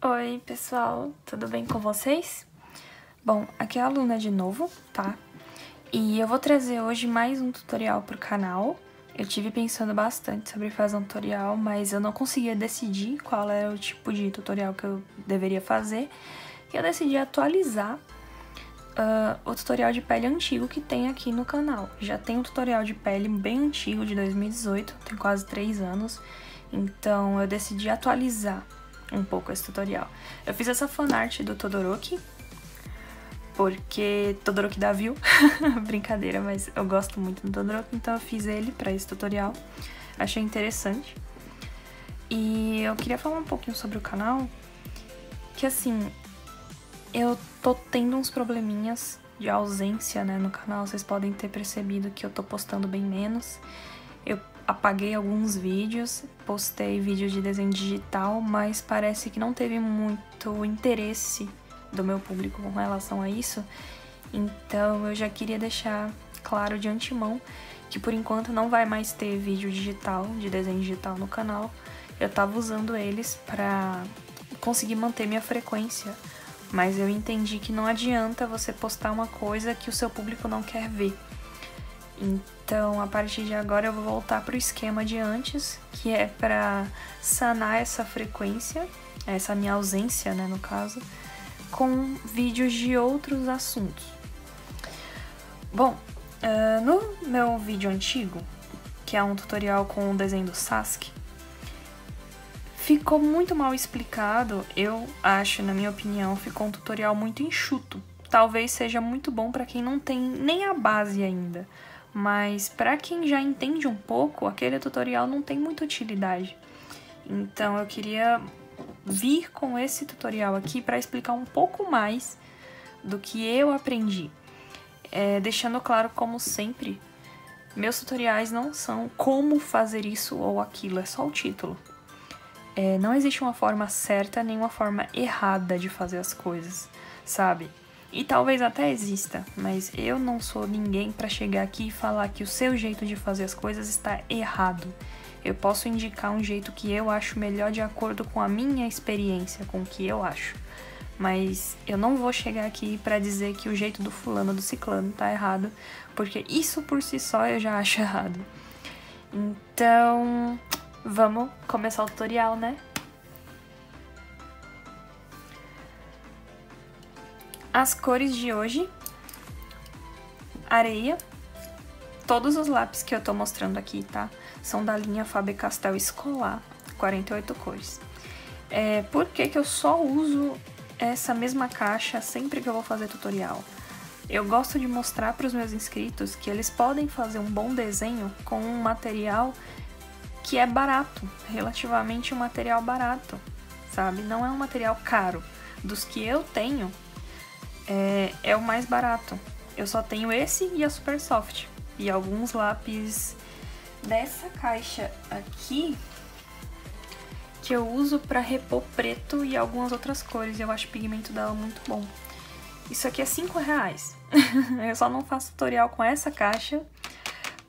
Oi, pessoal, tudo bem com vocês? Bom, aqui é a Luna de novo, tá? E eu vou trazer hoje mais um tutorial pro canal. Eu tive pensando bastante sobre fazer um tutorial, mas eu não conseguia decidir qual era o tipo de tutorial que eu deveria fazer. E eu decidi atualizar o tutorial de pele antigo que tem aqui no canal. Já tem um tutorial de pele bem antigo, de 2018, tem quase 3 anos. Então eu decidi atualizar um pouco esse tutorial. Eu fiz essa fanart do Todoroki, porque Todoroki dá view. Brincadeira, mas eu gosto muito do Todoroki, então eu fiz ele pra esse tutorial. Achei interessante. E eu queria falar um pouquinho sobre o canal, que assim, eu tô tendo uns probleminhas de ausência, né, no canal. Vocês podem ter percebido que eu tô postando bem menos. Eu apaguei alguns vídeos, postei vídeo de desenho digital, mas parece que não teve muito interesse do meu público com relação a isso. Então eu já queria deixar claro de antemão que por enquanto não vai mais ter vídeo digital, de desenho digital no canal. Eu tava usando eles pra conseguir manter minha frequência, mas eu entendi que não adianta você postar uma coisa que o seu público não quer ver. Então, a partir de agora eu vou voltar pro esquema de antes, que é pra sanar essa frequência, essa minha ausência, né, no caso, com vídeos de outros assuntos. Bom, no meu vídeo antigo, que é um tutorial com o desenho do Sasuke, ficou muito mal explicado. Eu acho, na minha opinião, ficou um tutorial muito enxuto. Talvez seja muito bom pra quem não tem nem a base ainda, mas pra quem já entende um pouco, aquele tutorial não tem muita utilidade. Então eu queria vir com esse tutorial aqui pra explicar um pouco mais do que eu aprendi. Deixando claro, como sempre, meus tutoriais não são como fazer isso ou aquilo, é só o título. Não existe uma forma certa nem uma forma errada de fazer as coisas, sabe? E talvez até exista, mas eu não sou ninguém pra chegar aqui e falar que o seu jeito de fazer as coisas está errado. Eu posso indicar um jeito que eu acho melhor de acordo com a minha experiência, com o que eu acho. Mas eu não vou chegar aqui pra dizer que o jeito do fulano, do ciclano tá errado, porque isso por si só eu já acho errado. Então, vamos começar o tutorial, né? As cores de hoje: areia. Todos os lápis que eu tô mostrando aqui, tá? São da linha Faber-Castell Escolar, 48 cores. Por que que eu só uso essa mesma caixa sempre que eu vou fazer tutorial? Eu gosto de mostrar para os meus inscritos que eles podem fazer um bom desenho com um material que é barato, relativamente um material barato, sabe? Não é um material caro. Dos que eu tenho, é o mais barato. Eu só tenho esse e a Super Soft. E alguns lápis dessa caixa aqui que eu uso pra repor preto e algumas outras cores. Eu acho o pigmento dela muito bom. Isso aqui é R$5. Eu só não faço tutorial com essa caixa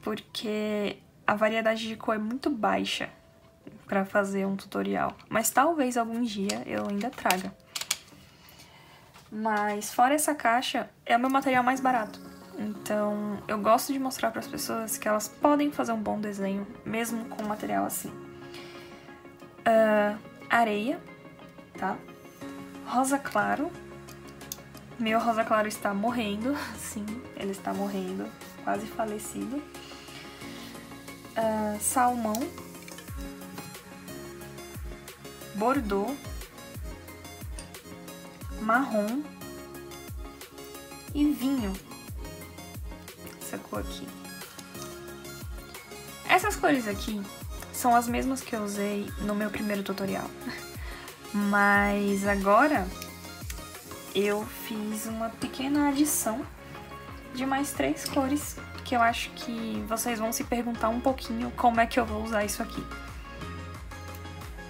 porque a variedade de cor é muito baixa pra fazer um tutorial. Mas talvez algum dia eu ainda traga. Mas fora essa caixa, é o meu material mais barato. Então eu gosto de mostrar para as pessoas que elas podem fazer um bom desenho mesmo com um material assim. Areia, tá? Rosa claro. Meu rosa claro está morrendo. Sim, ele está morrendo. Quase falecido. Salmão. Bordeaux. Marrom e vinho. Essa cor aqui. Essas cores aqui são as mesmas que eu usei no meu primeiro tutorial. Mas agora eu fiz uma pequena adição de mais 3 cores, que eu acho que vocês vão se perguntar um pouquinho como é que eu vou usar isso aqui.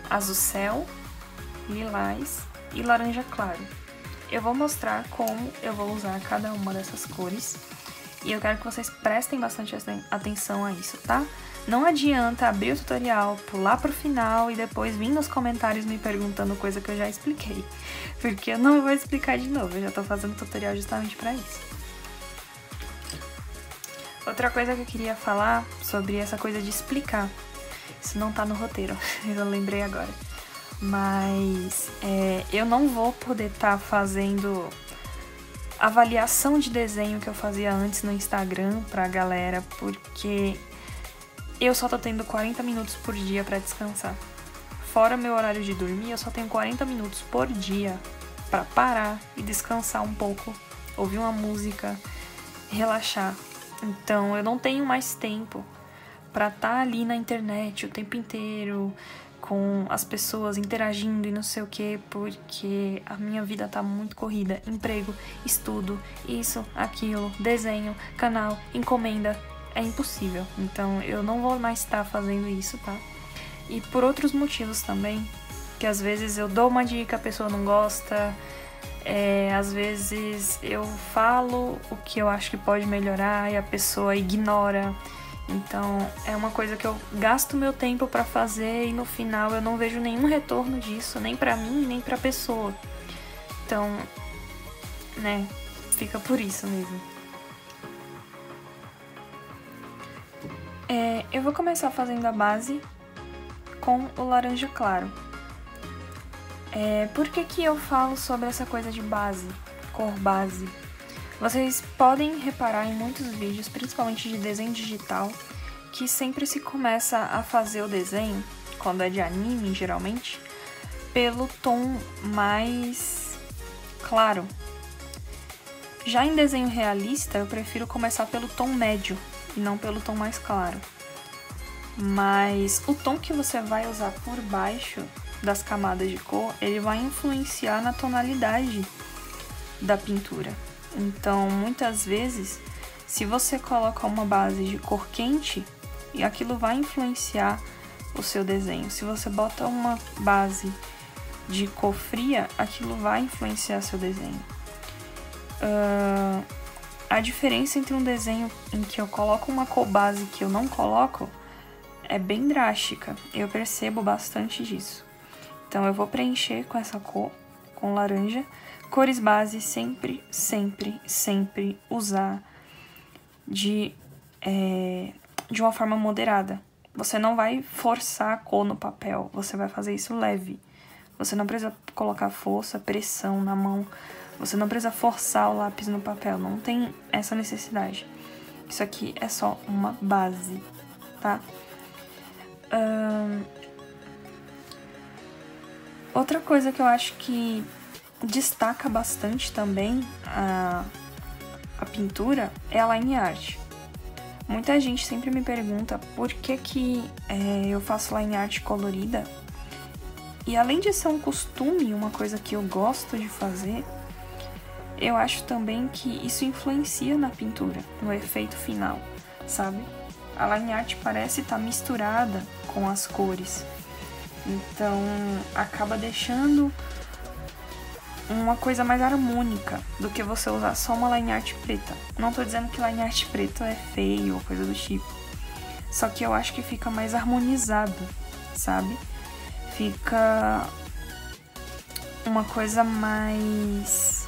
Azul céu, lilás e laranja claro. Eu vou mostrar como eu vou usar cada uma dessas cores e eu quero que vocês prestem bastante atenção a isso, tá? Não adianta abrir o tutorial, pular pro final e depois vir nos comentários me perguntando coisa que eu já expliquei. Porque eu não vou explicar de novo, eu já tô fazendo tutorial justamente pra isso. Outra coisa que eu queria falar sobre essa coisa de explicar. Isso não tá no roteiro, eu lembrei agora. Mas eu não vou poder estar fazendo avaliação de desenho que eu fazia antes no Instagram pra galera, porque eu só tô tendo 40 minutos por dia pra descansar. Fora meu horário de dormir, eu só tenho 40 minutos por dia pra parar e descansar um pouco, ouvir uma música, relaxar. Então eu não tenho mais tempo pra estar ali na internet o tempo inteiro, com as pessoas interagindo e não sei o que, porque a minha vida tá muito corrida. Emprego, estudo, isso, aquilo, desenho, canal, encomenda. É impossível. Então eu não vou mais estar fazendo isso, tá? E por outros motivos também, que às vezes eu dou uma dica, a pessoa não gosta, às vezes eu falo o que eu acho que pode melhorar e a pessoa ignora. Então é uma coisa que eu gasto meu tempo pra fazer e no final eu não vejo nenhum retorno disso, nem pra mim, nem pra pessoa. Então, né, fica por isso mesmo. Eu vou começar fazendo a base com o laranja claro. Por que eu falo sobre essa coisa de base, cor base? Vocês podem reparar em muitos vídeos, principalmente de desenho digital, que sempre se começa a fazer o desenho, quando é de anime geralmente, pelo tom mais claro. Já em desenho realista, eu prefiro começar pelo tom médio e não pelo tom mais claro. Mas o tom que você vai usar por baixo das camadas de cor, ele vai influenciar na tonalidade da pintura. Então, muitas vezes, se você coloca uma base de cor quente, aquilo vai influenciar o seu desenho. Se você bota uma base de cor fria, aquilo vai influenciar seu desenho. A diferença entre um desenho em que eu coloco uma cor base e que eu não coloco é bem drástica. Eu percebo bastante disso. Então eu vou preencher com essa cor, com laranja. Cores base sempre, sempre, sempre usar de uma forma moderada. Você não vai forçar a cor no papel, você vai fazer isso leve. Você não precisa colocar força, pressão na mão. Você não precisa forçar o lápis no papel, não tem essa necessidade. Isso aqui é só uma base, tá? Outra coisa que eu acho que destaca bastante também a pintura é a line art. Muita gente sempre me pergunta por que eu faço line art colorida. E além de ser um costume, uma coisa que eu gosto de fazer, eu acho também que isso influencia na pintura, no efeito final, sabe? A line art parece estar misturada com as cores. Então, acaba deixando uma coisa mais harmônica do que você usar só uma line art preta. Não tô dizendo que line art preto é feio ou coisa do tipo. Só que eu acho que fica mais harmonizado, sabe? Fica uma coisa mais,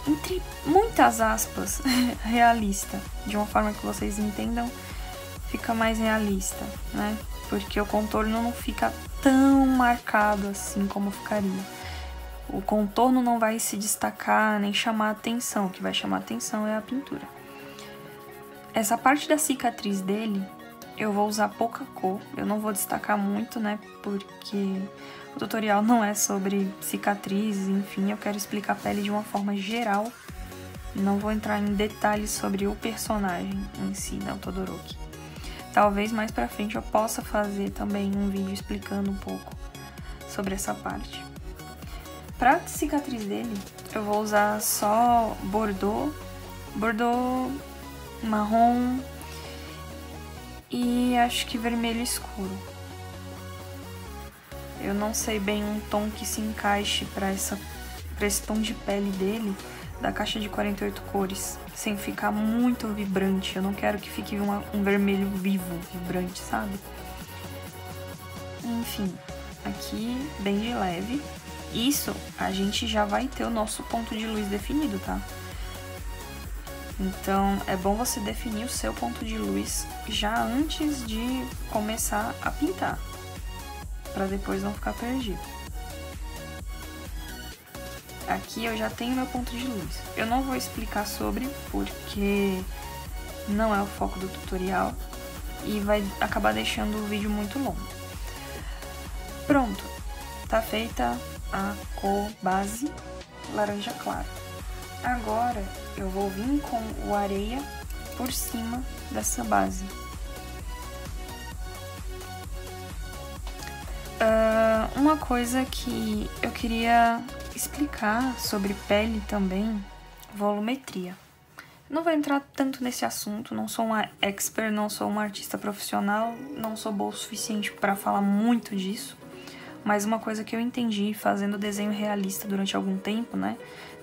entre muitas aspas, realista. De uma forma que vocês entendam, fica mais realista, né? Porque o contorno não fica tão marcado assim como ficaria. O contorno não vai se destacar nem chamar atenção. O que vai chamar atenção é a pintura. Essa parte da cicatriz dele, eu vou usar pouca cor. Eu não vou destacar muito, né? Porque o tutorial não é sobre cicatrizes, enfim. Eu quero explicar a pele de uma forma geral. Não vou entrar em detalhes sobre o personagem em si, né? O Todoroki. Talvez mais pra frente eu possa fazer também um vídeo explicando um pouco sobre essa parte. Pra cicatriz dele, eu vou usar só bordô, marrom e acho que vermelho escuro. Eu não sei bem um tom que se encaixe pra esse tom de pele dele, da caixa de 48 cores, sem ficar muito vibrante. Eu não quero que fique um vermelho vivo, vibrante, sabe? Enfim, aqui bem de leve. Isso, a gente já vai ter o nosso ponto de luz definido, tá? Então, é bom você definir o seu ponto de luz já antes de começar a pintar, para depois não ficar perdido. Aqui eu já tenho meu ponto de luz. Eu não vou explicar sobre, porque não é o foco do tutorial e vai acabar deixando o vídeo muito longo. Pronto, tá feita a cor base laranja claro. Agora eu vou vir com o areia por cima dessa base. Uma coisa que eu queria explicar sobre pele também, volumetria. Não vou entrar tanto nesse assunto, não sou uma expert, não sou uma artista profissional, não sou boa o suficiente para falar muito disso. Mas uma coisa que eu entendi fazendo desenho realista durante algum tempo, né,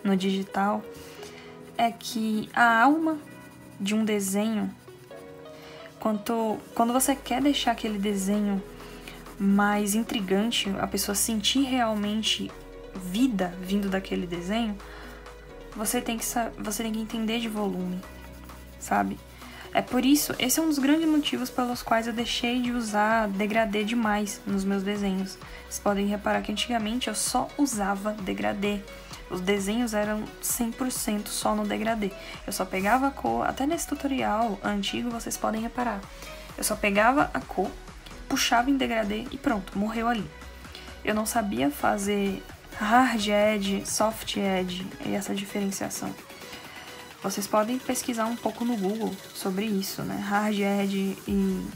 no digital, é que a alma de um desenho, quando você quer deixar aquele desenho mais intrigante, a pessoa sentir realmente vida vindo daquele desenho, você tem que entender de volume, sabe? É por isso, esse é um dos grandes motivos pelos quais eu deixei de usar degradê demais nos meus desenhos. Vocês podem reparar que antigamente eu só usava degradê. Os desenhos eram 100% só no degradê. Eu só pegava a cor, até nesse tutorial antigo vocês podem reparar. Eu só pegava a cor, puxava em degradê e pronto, morreu ali. Eu não sabia fazer hard edge, soft edge e essa diferenciação. Vocês podem pesquisar um pouco no Google sobre isso, né? Hard edge e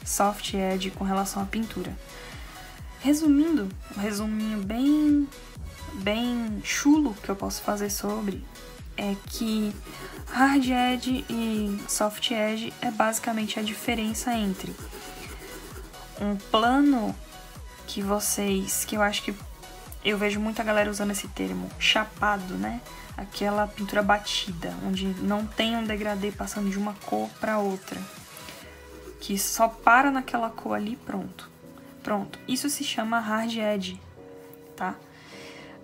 soft edge com relação à pintura. Resumindo, um resuminho bem chulo que eu posso fazer sobre é que hard edge e soft edge é basicamente a diferença entre um plano que eu acho que eu vejo muita galera usando esse termo, chapado, né? Aquela pintura batida, onde não tem um degradê passando de uma cor para outra, que só para naquela cor ali, pronto. Isso se chama hard edge, tá?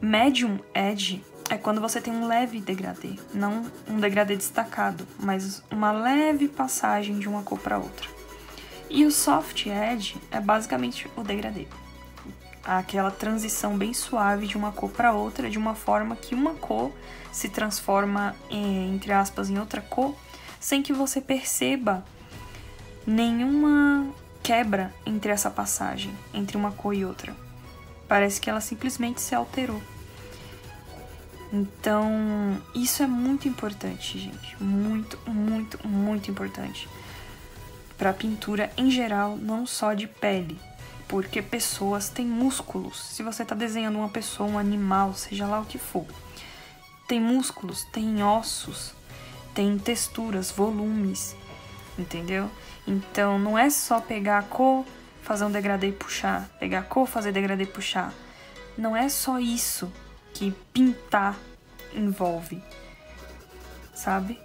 Medium edge é quando você tem um leve degradê, não um degradê destacado, mas uma leve passagem de uma cor para outra. E o soft edge é basicamente o degradê, aquela transição bem suave de uma cor para outra, de uma forma que uma cor se transforma, entre aspas, em outra cor, sem que você perceba nenhuma quebra entre essa passagem, entre uma cor e outra. Parece que ela simplesmente se alterou. Então, isso é muito importante, gente. Muito, muito, muito importante. Para pintura em geral, não só de pele. Porque pessoas têm músculos. Se você está desenhando uma pessoa, um animal, seja lá o que for, tem músculos, tem ossos, tem texturas, volumes, entendeu? Então, não é só pegar a cor, fazer um degradê e puxar, pegar a cor, fazer degradê e puxar. Não é só isso que pintar envolve, sabe?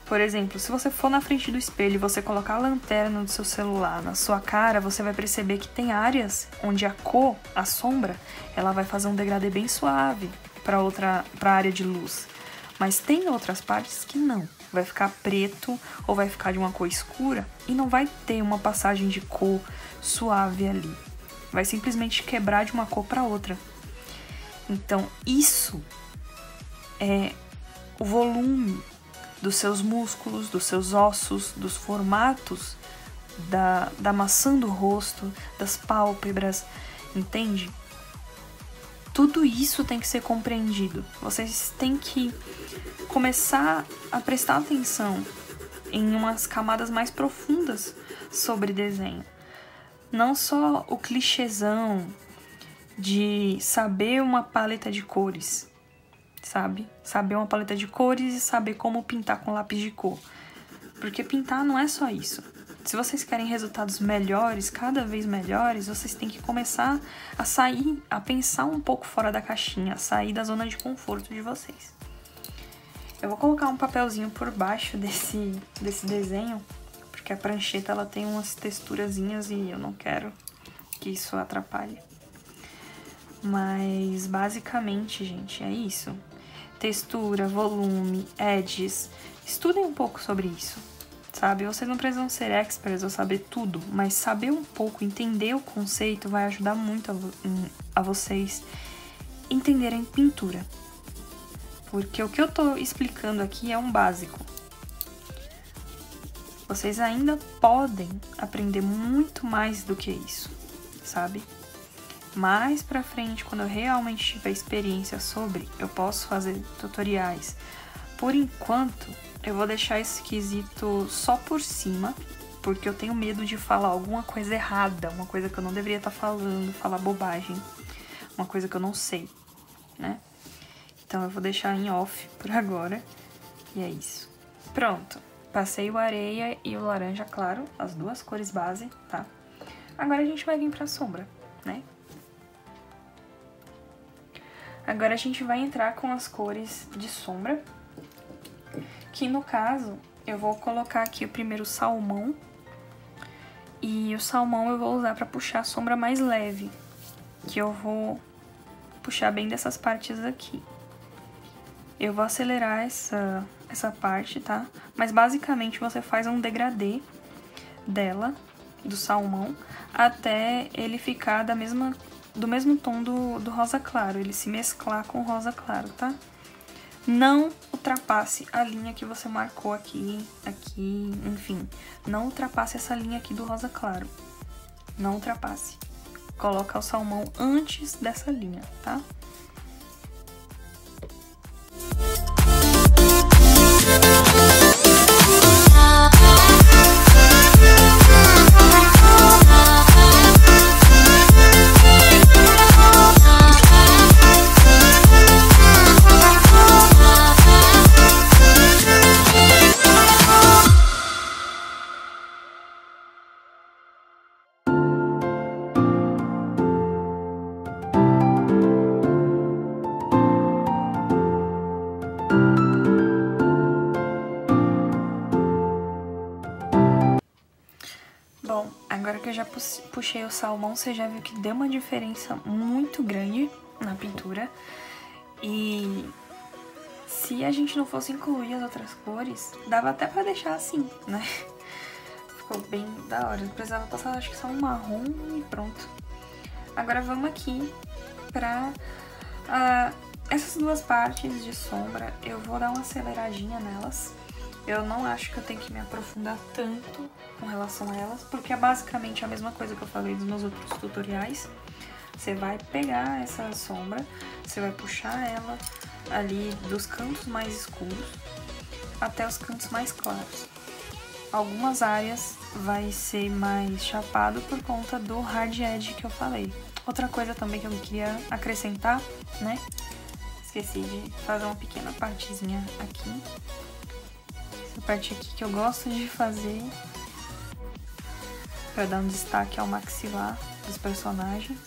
Por exemplo, se você for na frente do espelho e você colocar a lanterna do seu celular na sua cara, você vai perceber que tem áreas onde a cor, a sombra, ela vai fazer um degradê bem suave para a área de luz. Mas tem outras partes que não. Vai ficar preto ou vai ficar de uma cor escura e não vai ter uma passagem de cor suave ali. Vai simplesmente quebrar de uma cor para outra. Então, isso é o volume dos seus músculos, dos seus ossos, dos formatos da maçã do rosto, das pálpebras, entende? Tudo isso tem que ser compreendido. Vocês têm que começar a prestar atenção em umas camadas mais profundas sobre desenho. Não só o clichêzão de saber uma paleta de cores, sabe? Saber uma paleta de cores e saber como pintar com lápis de cor. Porque pintar não é só isso. Se vocês querem resultados melhores, cada vez melhores, vocês têm que começar a pensar um pouco fora da caixinha, a sair da zona de conforto de vocês. Eu vou colocar um papelzinho por baixo desse desenho, porque a prancheta ela tem umas texturazinhas e eu não quero que isso atrapalhe. Mas basicamente, gente, é isso. Textura, volume, edges. Estudem um pouco sobre isso, sabe? Vocês não precisam ser experts ou saber tudo, mas saber um pouco, entender o conceito vai ajudar muito a vocês entenderem pintura. Porque o que eu tô explicando aqui é um básico. Vocês ainda podem aprender muito mais do que isso, sabe? Mais pra frente, quando eu realmente tiver experiência sobre, eu posso fazer tutoriais. Por enquanto, eu vou deixar esse quesito só por cima, porque eu tenho medo de falar alguma coisa errada, uma coisa que eu não deveria estar falando, falar bobagem, uma coisa que eu não sei, né? Então eu vou deixar em off por agora, e é isso. Pronto, passei o areia e o laranja claro, as duas cores base, tá? Agora a gente vai vir pra sombra, né? Agora a gente vai entrar com as cores de sombra, que no caso eu vou colocar aqui o primeiro salmão, e o salmão eu vou usar pra puxar a sombra mais leve, que eu vou puxar bem dessas partes aqui. Eu vou acelerar essa parte, tá? Mas basicamente você faz um degradê dela, do salmão, até ele ficar do mesmo tom do rosa claro, ele se mesclar com o rosa claro, tá? Não ultrapasse a linha que você marcou aqui, enfim. Não ultrapasse essa linha aqui do rosa claro. Não ultrapasse. Coloca o salmão antes dessa linha, tá? Bom, agora que eu já puxei o salmão, você já viu que deu uma diferença muito grande na pintura. E se a gente não fosse incluir as outras cores, dava até pra deixar assim, né? Ficou bem da hora. Eu precisava passar, acho que só um marrom e pronto. Agora vamos aqui pra essas duas partes de sombra. Eu vou dar uma aceleradinha nelas. Eu não acho que eu tenho que me aprofundar tanto com relação a elas, porque é basicamente a mesma coisa que eu falei dos meus outros tutoriais. Você vai pegar essa sombra, você vai puxar ela ali dos cantos mais escuros até os cantos mais claros. Algumas áreas vai ser mais chapado por conta do hard edge que eu falei. Outra coisa também que eu queria acrescentar, né? Esqueci de fazer uma pequena partezinha aqui. Essa parte aqui que eu gosto de fazer pra dar um destaque ao maxilar dos personagens.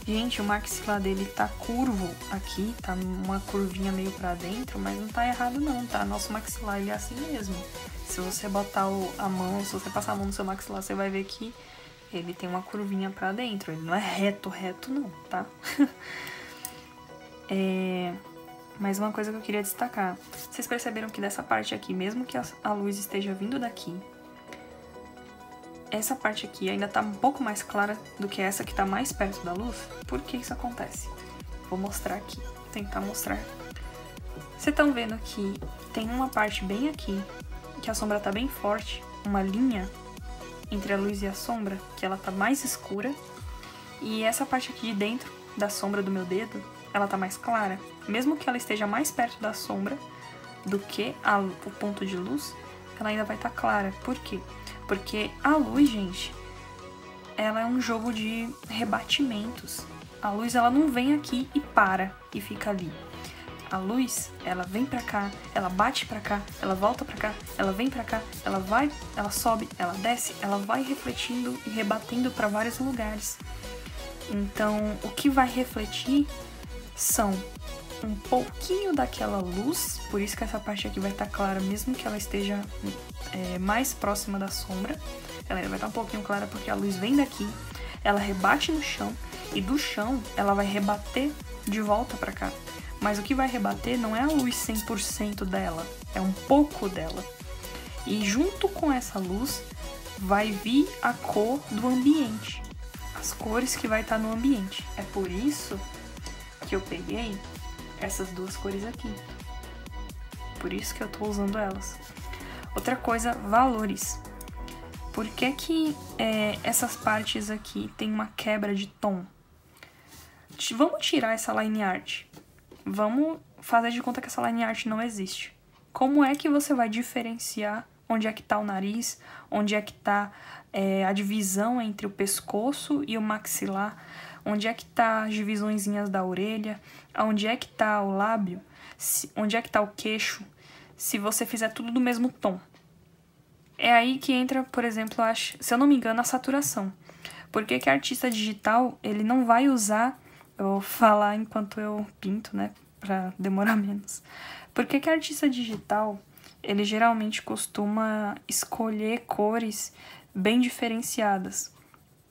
Gente, o maxilar dele tá curvo aqui, tá uma curvinha meio pra dentro, mas não tá errado não, tá? Nosso maxilar, ele é assim mesmo. Se você botar a mão, se você passar a mão no seu maxilar, você vai ver que ele tem uma curvinha pra dentro. Ele não é reto não, tá? Mais uma coisa que eu queria destacar. Vocês perceberam que dessa parte aqui, mesmo que a luz esteja vindo daqui, essa parte aqui ainda tá um pouco mais clara do que essa que tá mais perto da luz? Por que isso acontece? Vou mostrar aqui, tentar mostrar. Vocês estão vendo que tem uma parte bem aqui, que a sombra tá bem forte, uma linha entre a luz e a sombra, que ela tá mais escura, e essa parte aqui de dentro da sombra do meu dedo, ela tá mais clara. Mesmo que ela esteja mais perto da sombra do que o ponto de luz, ela ainda vai estar clara. Por quê? Porque a luz, gente, ela é um jogo de rebatimentos. A luz, ela não vem aqui e para e fica ali. A luz, ela vem pra cá, ela bate pra cá, ela volta pra cá, ela vem pra cá, ela vai, ela sobe, ela desce, ela vai refletindo e rebatendo pra vários lugares. Então, o que vai refletir são um pouquinho daquela luz, por isso que essa parte aqui vai estar clara, mesmo que ela esteja mais próxima da sombra. Ela vai estar um pouquinho clara porque a luz vem daqui, ela rebate no chão, e do chão ela vai rebater de volta pra cá. Mas o que vai rebater não é a luz 100% dela, é um pouco dela. E junto com essa luz vai vir a cor do ambiente, as cores que vai estar no ambiente. É por isso que eu peguei essas duas cores aqui. Por isso que eu tô usando elas. Outra coisa, valores. Por que que essas partes aqui tem uma quebra de tom? Vamos tirar essa line art. Vamos fazer de conta que essa line art não existe. Como é que você vai diferenciar onde é que tá o nariz, onde é que tá a divisão entre o pescoço e o maxilar, onde é que tá as divisõezinhas da orelha, onde é que tá o lábio, onde é que tá o queixo, se você fizer tudo do mesmo tom? É aí que entra, por exemplo, se eu não me engano, a saturação. Por que que artista digital, ele não vai usar... Eu vou falar enquanto eu pinto, né? Pra demorar menos. Por que que artista digital, ele geralmente costuma escolher cores bem diferenciadas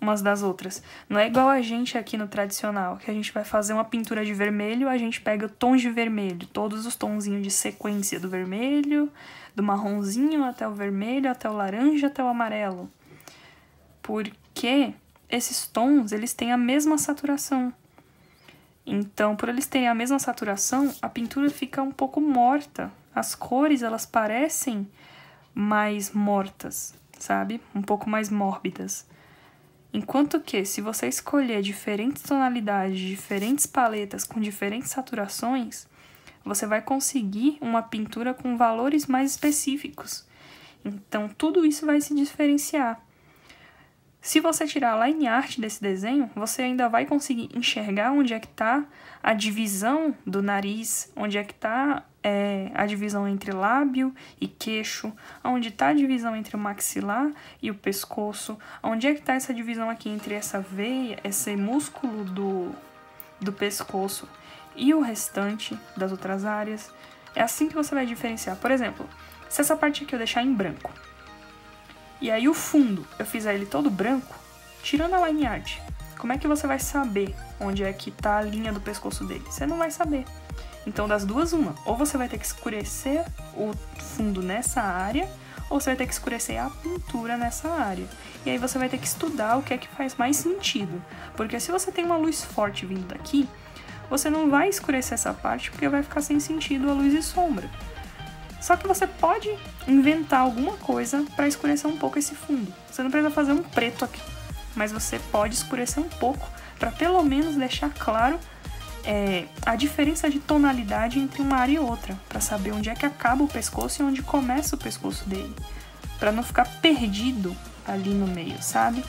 umas das outras? Não é igual a gente aqui no tradicional, que a gente vai fazer uma pintura de vermelho, a gente pega tons de vermelho, todos os tonzinhos de sequência do vermelho, do marronzinho até o vermelho, até o laranja, até o amarelo. Porque esses tons, eles têm a mesma saturação. Então, por eles terem a mesma saturação, a pintura fica um pouco morta. As cores, elas parecem mais mortas, sabe? Um pouco mais mórbidas. Enquanto que, se você escolher diferentes tonalidades, diferentes paletas com diferentes saturações, você vai conseguir uma pintura com valores mais específicos. Então, tudo isso vai se diferenciar. Se você tirar a line art desse desenho, você ainda vai conseguir enxergar onde é que está a divisão do nariz, onde é que está a divisão entre lábio e queixo, onde está a divisão entre o maxilar e o pescoço, onde é que está essa divisão aqui entre essa veia, esse músculo do pescoço e o restante das outras áreas. É assim que você vai diferenciar. Por exemplo, se essa parte aqui eu deixar em branco, e aí o fundo, eu fizer ele todo branco, tirando a line art, como é que você vai saber onde é que tá a linha do pescoço dele? Você não vai saber. Então, das duas, uma. Ou você vai ter que escurecer o fundo nessa área, ou você vai ter que escurecer a pintura nessa área. E aí você vai ter que estudar o que é que faz mais sentido. Porque se você tem uma luz forte vindo daqui, você não vai escurecer essa parte, porque vai ficar sem sentido a luz e sombra. Só que você pode inventar alguma coisa para escurecer um pouco esse fundo. Você não precisa fazer um preto aqui, mas você pode escurecer um pouco para pelo menos deixar claro a diferença de tonalidade entre uma área e outra, para saber onde é que acaba o pescoço e onde começa o pescoço dele, para não ficar perdido ali no meio, sabe?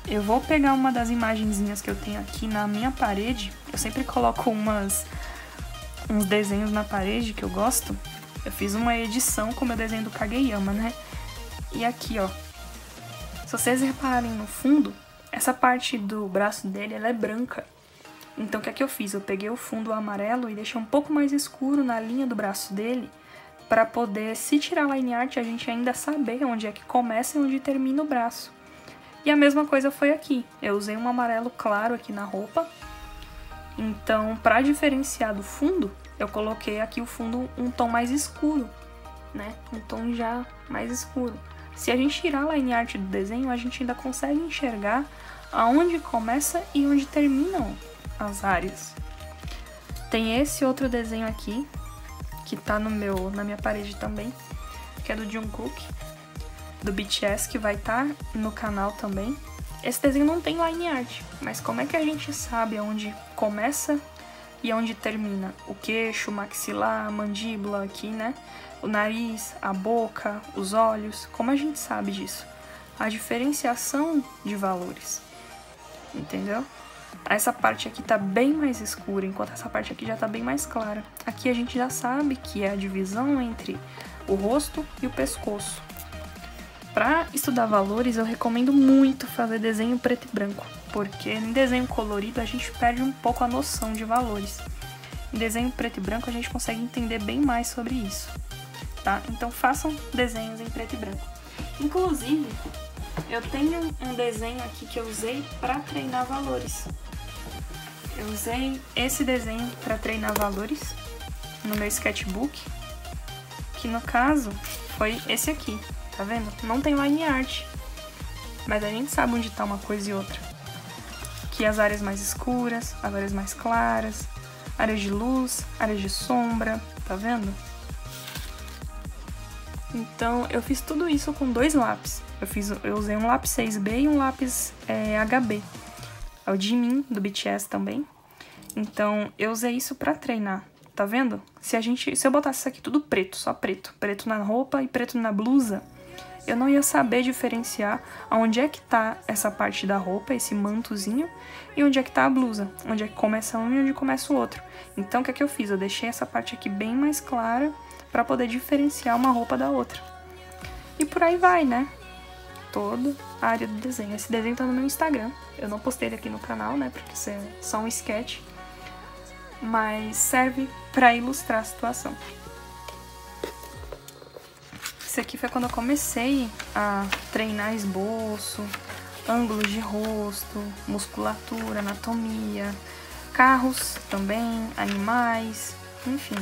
Eu vou pegar uma das imagenzinhas que eu tenho aqui na minha parede. Eu sempre coloco uns desenhos na parede que eu gosto. Eu fiz uma edição com o meu desenho do Kageyama, né? E aqui, ó. Se vocês repararem no fundo, essa parte do braço dele, ela é branca. Então, o que é que eu fiz? Eu peguei o fundo amarelo e deixei um pouco mais escuro na linha do braço dele, para poder, se tirar a line art, a gente ainda saber onde é que começa e onde termina o braço. E a mesma coisa foi aqui. Eu usei um amarelo claro aqui na roupa. Então, para diferenciar do fundo, eu coloquei aqui o fundo um tom mais escuro, né? Um tom já mais escuro. Se a gente tirar a line art do desenho, a gente ainda consegue enxergar aonde começa e onde terminam as áreas. Tem esse outro desenho aqui, que tá na minha parede também, que é do Jungkook, do BTS, que vai estar no canal também. Esse desenho não tem line art, mas como é que a gente sabe aonde começa e onde termina? O queixo, o maxilar, a mandíbula aqui, né? O nariz, a boca, os olhos. Como a gente sabe disso? A diferenciação de valores. Entendeu? Essa parte aqui tá bem mais escura, enquanto essa parte aqui já tá bem mais clara. Aqui a gente já sabe que é a divisão entre o rosto e o pescoço. Para estudar valores, eu recomendo muito fazer desenho preto e branco, porque em desenho colorido a gente perde um pouco a noção de valores. desenho preto e branco a gente consegue entender bem mais sobre isso, tá? Então façam desenhos em preto e branco. Inclusive, eu tenho um desenho aqui que eu usei para treinar valores. Eu usei esse desenho para treinar valores no meu sketchbook, que no caso foi esse aqui, tá vendo? Não tem line art, mas a gente sabe onde tá uma coisa e outra. Aqui as áreas mais escuras, as áreas mais claras, áreas de luz, áreas de sombra, tá vendo? Então eu fiz tudo isso com 2 lápis. Eu usei um lápis 6B e um lápis HB. É o Jimin, do BTS também. Então eu usei isso pra treinar, tá vendo? Se eu botasse isso aqui tudo preto, só preto, preto na roupa e preto na blusa, eu não ia saber diferenciar aonde é que tá essa parte da roupa, esse mantozinho, e onde é que tá a blusa, onde é que começa um e onde começa o outro. Então o que é que eu fiz? Eu deixei essa parte aqui bem mais clara pra poder diferenciar uma roupa da outra. E por aí vai, né? Toda a área do desenho. Esse desenho tá no meu Instagram. Eu não postei ele aqui no canal, né? Porque isso é só um sketch. Mas serve pra ilustrar a situação. Isso aqui foi quando eu comecei a treinar esboço, ângulos de rosto, musculatura, anatomia, carros também, animais, enfim.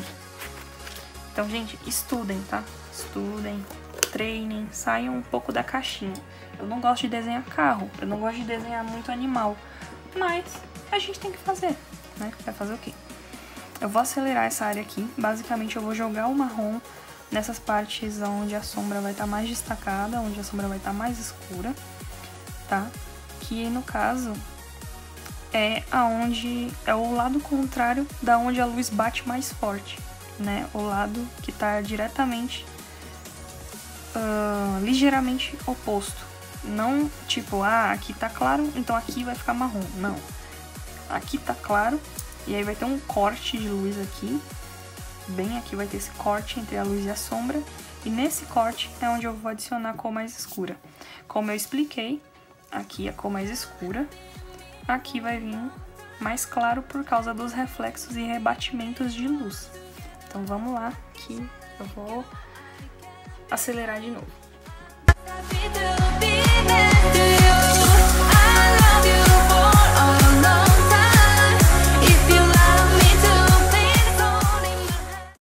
Então, gente, estudem, tá? Estudem, treinem, saiam um pouco da caixinha. Eu não gosto de desenhar carro, eu não gosto de desenhar muito animal, mas a gente tem que fazer, né? Vai fazer o quê? Eu vou acelerar essa área aqui, basicamente eu vou jogar o marrom nessas partes onde a sombra vai estar mais destacada, onde a sombra vai estar mais escura, tá? Que no caso é o lado contrário da onde a luz bate mais forte, né? O lado que tá diretamente, ligeiramente oposto. Não tipo, aqui tá claro, então aqui vai ficar marrom. Não. Aqui tá claro, e aí vai ter um corte de luz aqui. Bem aqui vai ter esse corte entre a luz e a sombra. E nesse corte é onde eu vou adicionar a cor mais escura. Como eu expliquei, aqui a cor mais escura. Aqui vai vir mais claro por causa dos reflexos e rebatimentos de luz. Então vamos lá, que eu vou acelerar de novo.